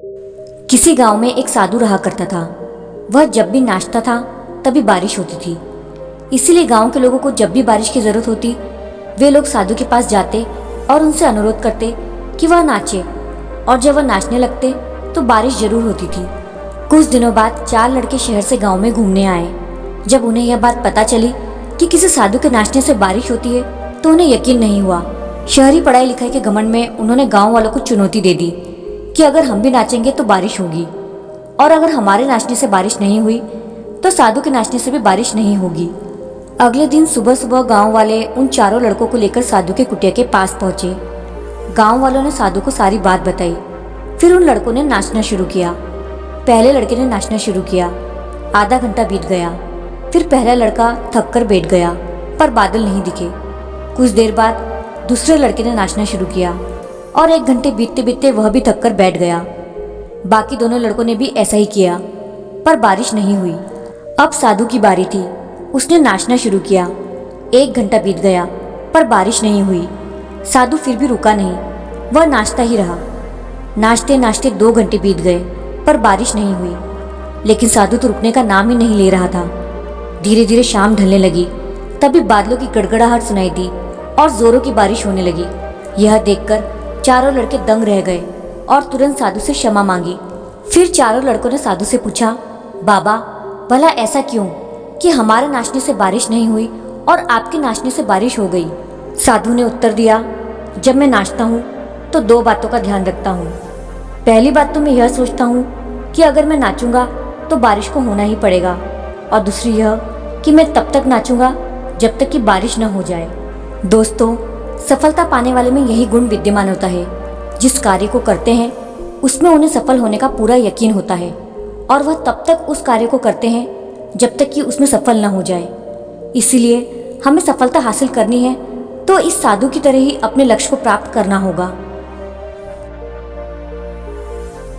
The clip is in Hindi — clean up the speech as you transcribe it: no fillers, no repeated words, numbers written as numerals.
किसी गांव में एक साधु रहा करता था। वह जब भी नाचता था तभी बारिश होती थी। इसीलिए गांव के लोगों को जब भी बारिश की जरूरत होती, वे लोग साधु के पास जाते और उनसे अनुरोध करते कि वह नाचे, और जब वह नाचने लगते तो बारिश जरूर होती थी। कुछ दिनों बाद 4 लड़के शहर से गांव में घूमने आए। जब उन्हें यह बात पता चली कि किसी साधु के नाचने से बारिश होती है तो उन्हें यकीन नहीं हुआ। शहरी पढ़ाई लिखाई के घमंड में उन्होंने गांव वालों को चुनौती दे दी कि अगर हम भी नाचेंगे तो बारिश होगी, और अगर हमारे नाचने से बारिश नहीं हुई तो साधु के नाचने से भी बारिश नहीं होगी। अगले दिन सुबह सुबह गांव वाले उन चारों लड़कों को लेकर साधु के कुटिया के पास पहुंचे। गांव वालों ने साधु को सारी बात बताई। फिर उन लड़कों ने नाचना शुरू किया। पहले लड़के ने नाचना शुरू किया। आधा घंटा बीत गया। फिर पहला लड़का थक कर बैठ गया, पर बादल नहीं दिखे। कुछ देर बाद दूसरे लड़के ने नाचना शुरू किया, और 1 घंटे बीतते बीतते वह भी थक कर बैठ गया। बाकी दोनों लड़कों ने भी ऐसा ही किया, पर बारिश नहीं हुई। अब साधु की बारी थी। उसने नाचना शुरू किया। 1 घंटा बीत गया, पर बारिश नहीं हुई। साधु फिर भी रुका नहीं, वह नाचता ही रहा। नाचते नाचते 2 घंटे बीत गए, पर बारिश नहीं हुई। लेकिन साधु तो रुकने का नाम ही नहीं ले रहा था। धीरे धीरे शाम ढलने लगी। तभी बादलों की गड़गड़ाहट सुनाई दी और जोरों की बारिश होने लगी। यह देखकर चारों लड़के दंग रह गए और तुरंत साधु से क्षमा मांगी। फिर चारों लड़कों ने साधु से पूछा, बाबा, भला ऐसा क्यों कि हमारे नाचने से बारिश नहीं हुई और आपके नाचने से बारिश हो गई? साधु ने उत्तर दिया, जब मैं नाचता हूँ तो 2 बातों का ध्यान रखता हूँ। पहली बात तो मैं यह सोचता हूँ कि अगर मैं नाचूंगा तो बारिश को होना ही पड़ेगा, और दूसरी यह कि मैं तब तक नाचूंगा जब तक कि बारिश न हो जाए। दोस्तों, सफलता पाने वाले में यही गुण विद्यमान होता है। जिस कार्य को करते हैं उसमें उन्हें सफल होने का पूरा यकीन होता है, और वह तब तक उस कार्य को करते हैं जब तक कि उसमें सफल न हो जाए। इसीलिए हमें सफलता हासिल करनी है तो इस साधु की तरह ही अपने लक्ष्य को प्राप्त करना होगा।